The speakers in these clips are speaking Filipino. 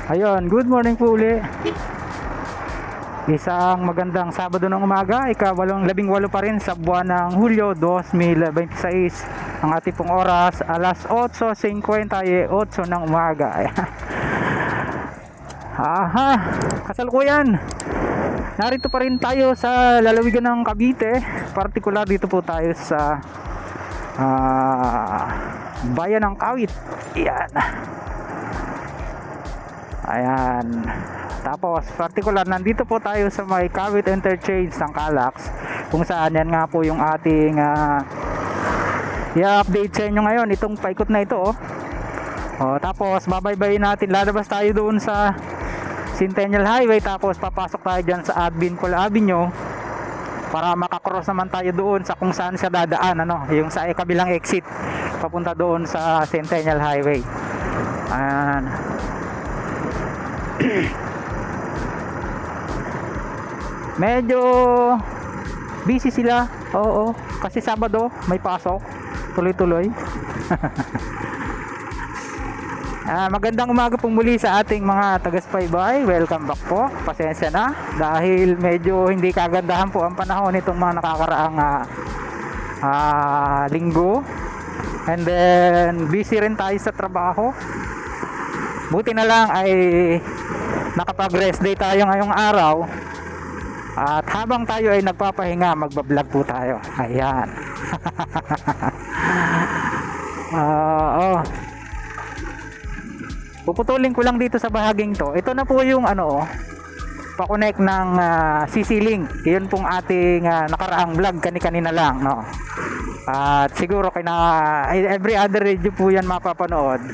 Ayun, good morning po uli. Isang magandang Sabado ng umaga, ika-18 pa rin sa buwan ng Hulyo 2026. Ang ating pong oras, alas 8:58 ng umaga. Aha, kasalukuyan. Narito pa rin tayo sa lalawigan ng Cavite. Partikular dito po tayo sa bayan ng Kawit. Ayan. Tapos particular nandito po tayo sa may Kawit Interchange ng Calax, kung saan yan nga po yung ating i-update sa inyo ngayon, itong paikot na ito tapos babaybayin natin, lalabas tayo doon sa Centennial Highway, tapos papasok tayo dyan sa Advincula Avenue para makakross naman tayo doon sa kung saan siya dadaan, yung sa kabilang exit papunta doon sa Centennial Highway. Ayan. Medyo busy sila, kasi Sabado may pasok, tuloy-tuloy. Magandang umaga po muli sa ating mga taga-subaybay. Welcome back po. Pasensya na dahil medyo hindi kagandahan po ang panahon nitong mga nakakaraang linggo, and then busy rin tayo sa trabaho. Buti na lang ay nakapag-rest day tayo ngayong araw, at habang tayo ay nagpapahinga, magbablog po tayo. Ayan. Puputulin ko lang dito sa bahaging to. Ito na po yung pa-connect ng CC-Link. Yun pong ating nakaraang vlog kanina lang, no? At siguro every other day po yan mapapanood,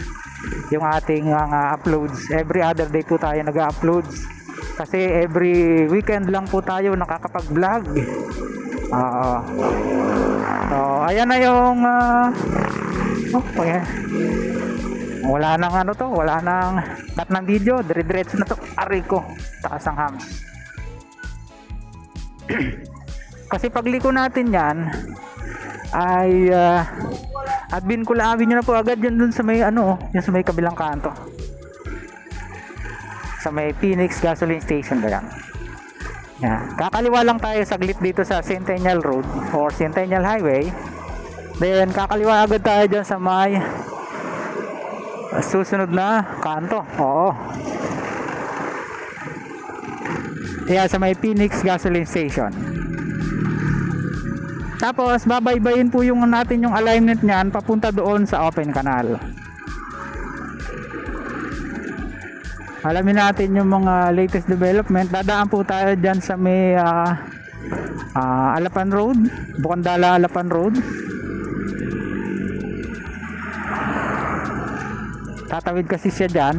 yung ating uploads. Every other day po tayo nag-uploads kasi every weekend lang po tayo nakakapag-vlog. So ayan na yung wala nang wala nang cut ng video, dire-diretso na to. Aray ko, taas ang hams. Kasi pagliko natin yan ay Advincula Avenue na po agad yun dun sa may yung sa may kabilang kanto, sa may Phoenix Gasoline Station ba yan. Kakaliwa lang tayo saglit dito sa Centennial Road or Centennial Highway, then kakaliwa agad tayo dyan sa may susunod na kanto. Sa may Phoenix Gasoline Station. Tapos babaybayin po natin yung alignment niyan papunta doon sa open canal. Alamin natin yung mga latest development. Dadaan po tayo dyan sa may Alapan Road, Bukandala Alapan Road. Tatawid kasi siya dyan.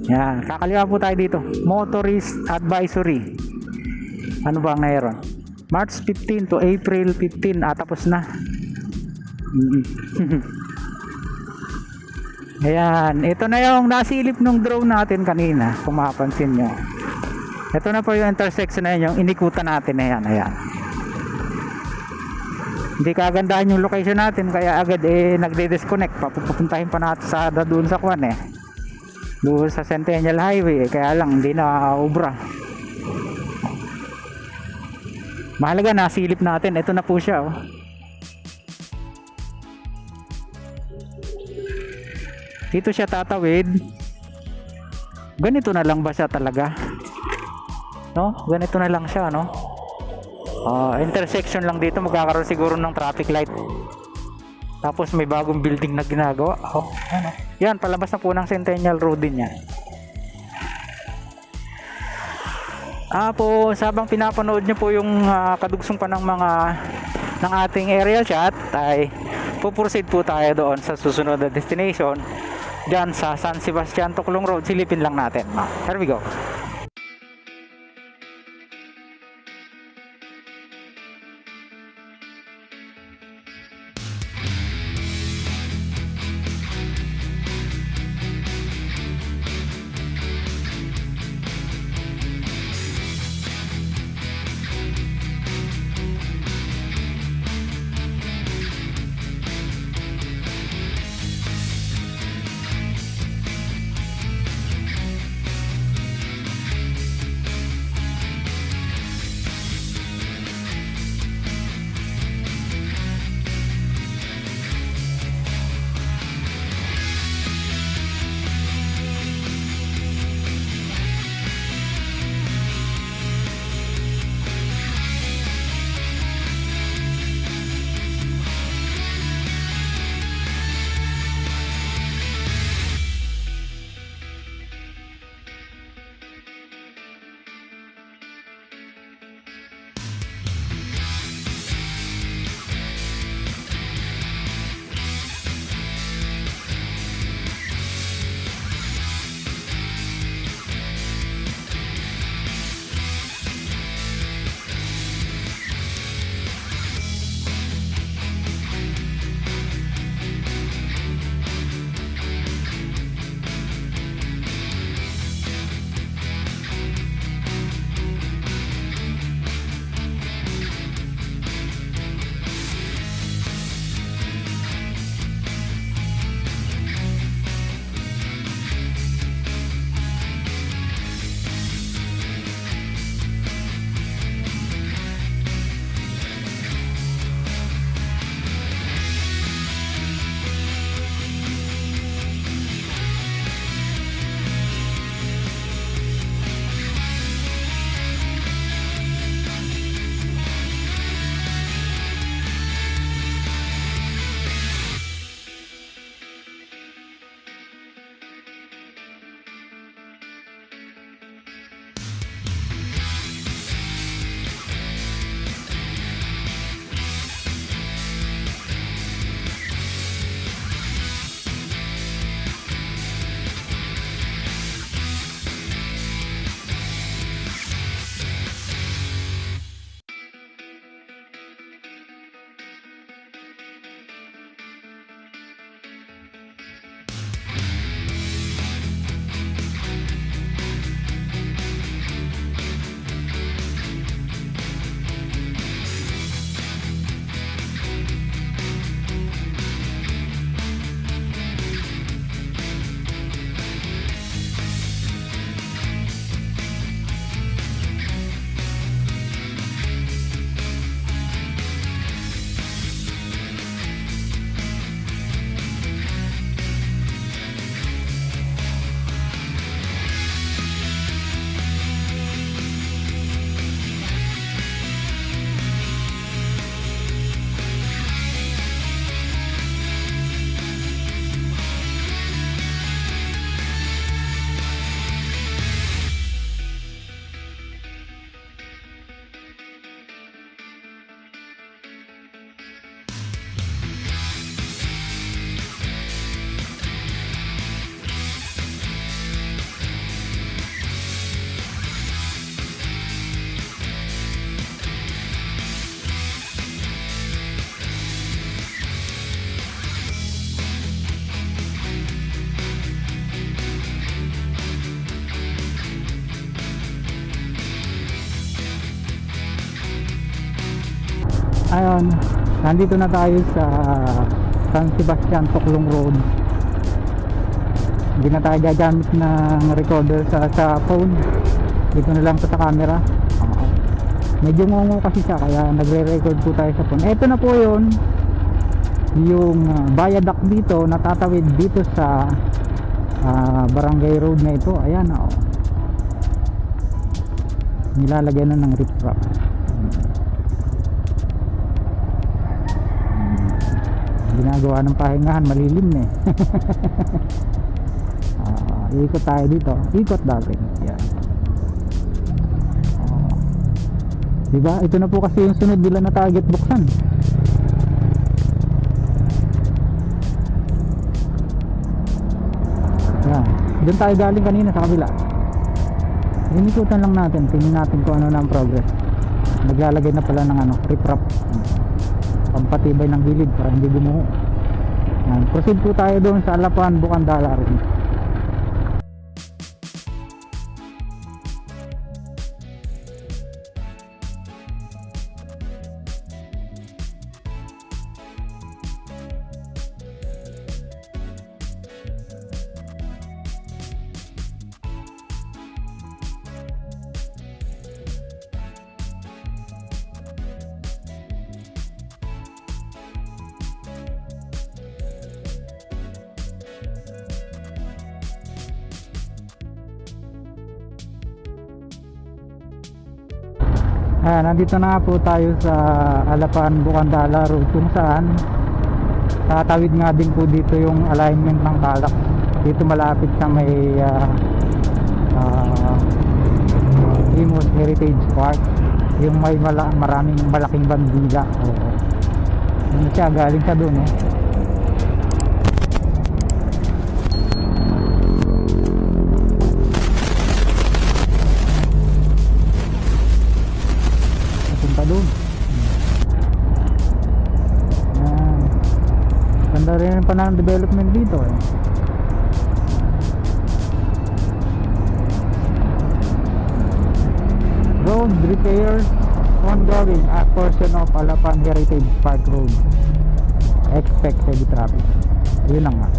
Yan, kakaliwa po tayo dito. Motorist Advisory. Ano ba ang mayroon? March 15 to April 15. Tapos na. Ayan, ito na yung nasilip ng drone natin kanina, kung mapapansin nyo. Ito na po yung intersection na yun, yung inikutan natin na yan. Ayan. Hindi kagandahan yung location natin, kaya agad nagde-disconnect. Papupuntahin pa natin sa doon sa doon sa Centennial Highway, kaya lang hindi na ubra. Mahalaga nasilip natin. Ito na po siya. Dito siya tatawid. Ganito na lang ba siya talaga? Ganito na lang siya, intersection lang dito, magkakaroon siguro ng traffic light. Tapos may bagong building na ginagawa. Yan, palabas na po ng Centennial Road din yan. Tapos habang pinapanood nyo po yung kadugsong pa ng ating aerial shot, ay puproceed po tayo doon sa susunod na destination, dyan sa San Sebastian Tuklong Road. Silipin lang natin. Here we go. Ayun, nandito na tayo sa San Sebastian Toklong Road. Hindi na tayo gagamit ng recorder sa phone. Dito na lang sa camera. Medyo ngungo kasi siya, kaya nagre-record po tayo sa phone. Ito na po yun, yung viaduct dito, natatawid dito sa barangay road na ito. Ayan, nilalagyan na ng riprap. Ginagawa ng pahingahan, malilim na eh. Ikot tayo dito, ikot dati. Yan. Diba? Ito na po kasi yung sunod nila na target buksan. Yan. Doon tayo galing kanina sa kabila. Inikutan lang natin, tingnan natin kung ano na ang progress. Naglalagay na pala ng riprap, pampatibay ng gilid para hindi gumuho. Yan. Proceed po tayo doon sa Alapan, Bukandala rin. Nandito na po tayo sa Alapan, Bukandala Road, kung saan tatawid nga din po dito yung alignment ng Calak. Dito malapit sa may Imus Heritage Park, yung may maraming malaking bandila. Ano siya, galing ka doon doon. Ganda rin pa ng development dito Road repair ongoing at portion of Alapan Heritage Park Road. Expect heavy traffic. Yun lang nga.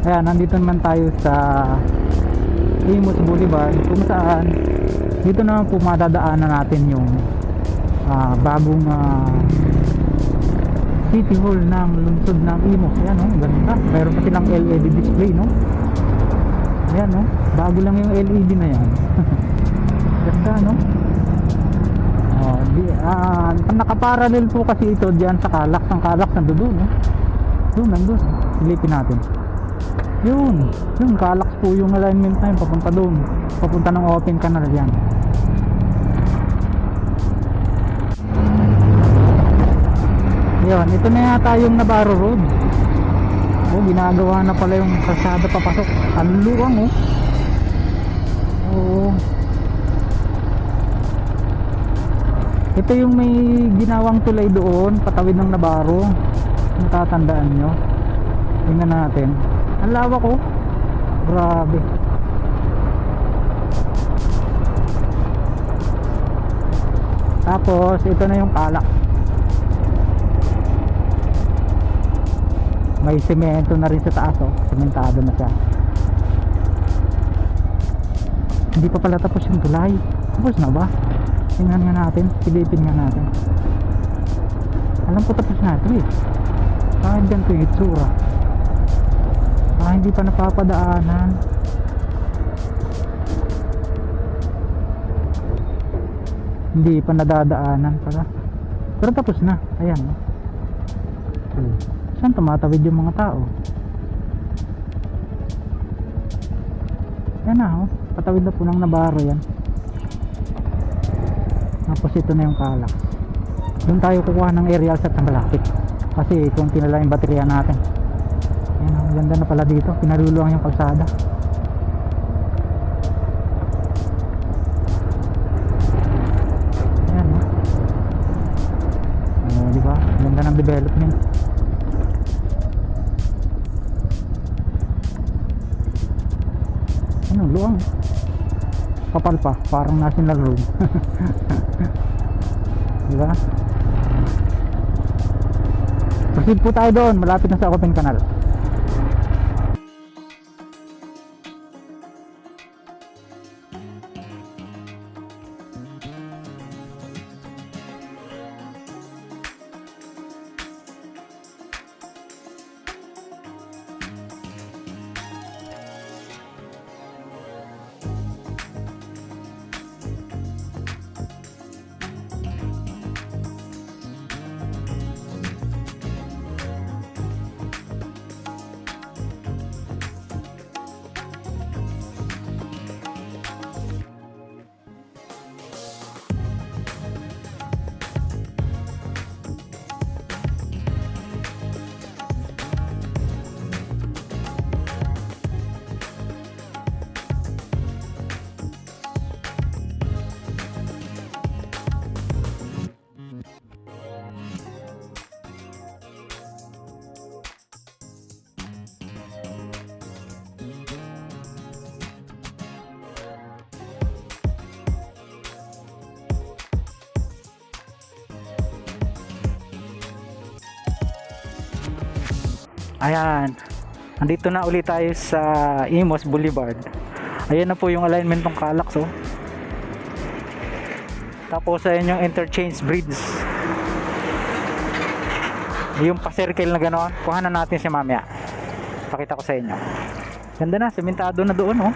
Ayan, nandito naman tayo sa Imus Boulevard, kung saan dito naman po madadaanan natin yung bagong City Hall ng lungsod ng Imus. Ayan ganda, mayroon pa silang LED display ayan bago lang yung LED na yan. Ganda nakaparallel po kasi ito diyan sa Calak. Ang Calak nandun nandun, silipin natin. Yun Calak po yung alignment na yun, papunta doon, papunta ng open canal yan. Ayun, ito na yata yung Navarro Road. Oh, ginagawa na pala yung kalsada papasok. Ang luwang oh. Oo. Ito yung may ginawang tulay doon, patawid ng Navarro. Natatandaan nyo. Tingnan natin. Ang lawak oh. Grabe. Tapos ito na yung Calak. May semento na rin sa taas oh. Sementado na siya. Hindi pa pala tapos yung tulay. Tapos na ba? Tingnan nga natin. Silipin nga natin. Alam ko tapos na ito eh. Bakit ganito yung itsura? Hindi pa napapadaanan. Hindi pa nadadaanan pala. Pero tapos na. Ayan no? Saan tumatawid yung mga tao? Yan na oh. Patawid na po ng Navarro yan. Tapos ito na yung Calak. Doon tayo kukuha ng aerial shot na malapit. Kasi konti na lang yung baterya natin. Ayan, ang ganda na pala dito. Pinaluluang yung kalsada. Ayan oh. Diba? Ganda ng development. Ano, luwang. Kapal pa, parang national road. Diba? Proceed po tayo doon, malapit na sa Open Canal. Ayan, andito na ulit tayo sa Imus Boulevard. Ayan na po yung alignment ng Calak so. Tapos ayan yung interchange bridge. Yung pa-circle na gano'n, kuhanan natin si mamaya. Pakita ko sa inyo. Ganda na, sementado na doon oh.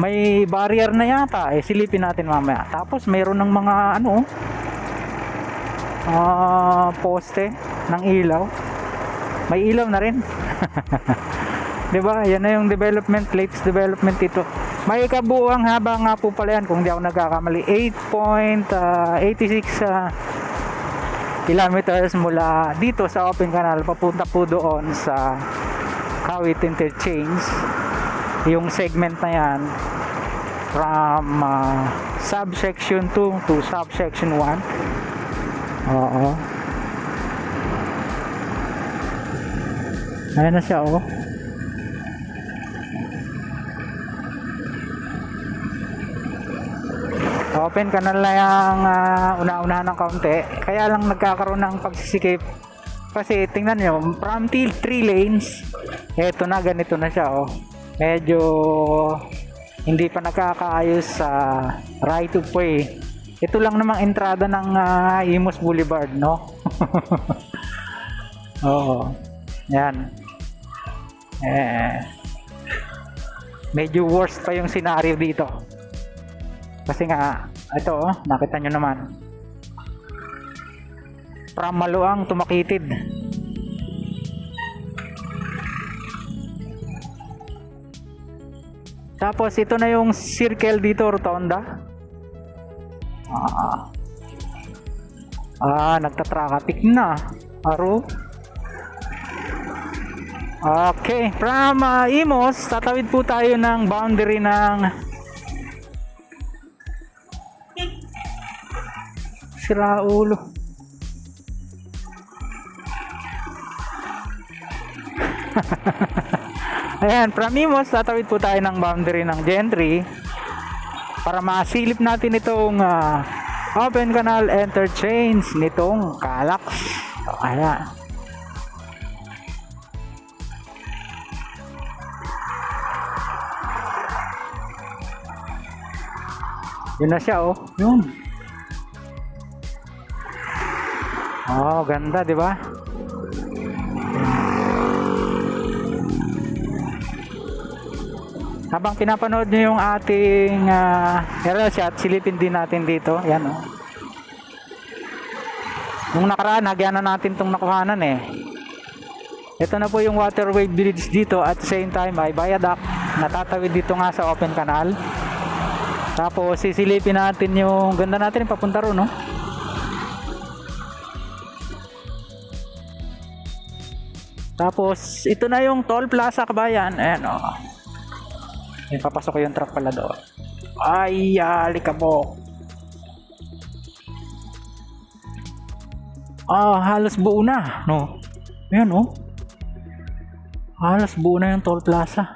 May barrier na yata, silipin natin mamaya. Tapos mayroon ng mga ano poste ng ilaw. May ilaw na rin. 'Di ba? Yan na yung development, latest development ito. May kabuuang haba nga po pala yan kung di ako nagkakamali. 8.86 kilometers mula dito sa Open Canal papunta po doon sa Kawit Interchange. Yung segment na yan from subsection 2 to subsection 1. Oo. Ayan na siya oh. Open Canal na yung una-unahan ng kaunti. Kaya lang nagkakaroon ng pagsisikip. Kasi tingnan nyo, from 3 lanes, eto na, ganito na siya oh. Medyo hindi pa nakakaayos sa right of way. Ito lang namang entrada ng Imus Boulevard no. Oo. Yan. Medyo worst pa yung scenario dito kasi nga ito oh, nakita nyo naman from Maluang to Makitid. Tapos ito na yung circle dito, rotonda. Nagta-traffic na. Aro. Okay, from Imos, tatawid po tayo ng boundary ng Siraulo. Ayan, from Imos, tatawid po tayo ng boundary ng Gentry para masilip natin itong open canal interchange nitong Calax. Ayan. Yun na siya, oh. Yun. Oh, ganda, di ba? Habang pinapanood nyo yung ating aerial shot, silipin din natin dito. Yan, oh. Nung nakaraan, nagyan na natin itong nakuhanan eh. Ito na po yung waterway bridge dito. At the same time ay viaduct. Natatawid dito nga sa open canal. Tapos sisilipin natin yung ganda natin yung papunta ron, no? Tapos ito na yung toll plaza, kabayan. Ayan, oh. May papasok ko yung truck pala doon. Ay, alikabok. Halos buo na, no? Ayan, oh. Halos buo na yung toll plaza.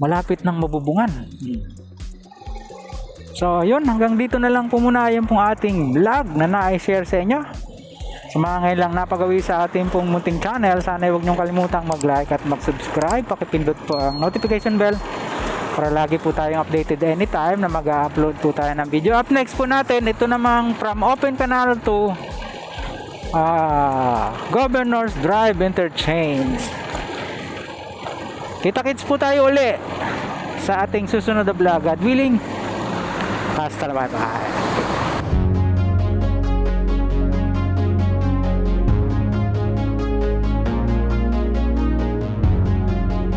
Malapit ng mabubungan. So, yun, hanggang dito na lang po muna yung pong ating vlog na na-share sa inyo. Sa mga ngayon lang napagawi sa ating pong munting channel, sana huwag niyong kalimutang mag-like at mag-subscribe. Pakipindot po ang notification bell para lagi po tayong updated anytime na mag-upload po tayo ng video. Up next po natin, ito namang from Open Canal to Governor's Drive Interchange. Kita-kits po tayo uli sa ating susunod na vlog. God willing, hasta la bye bye.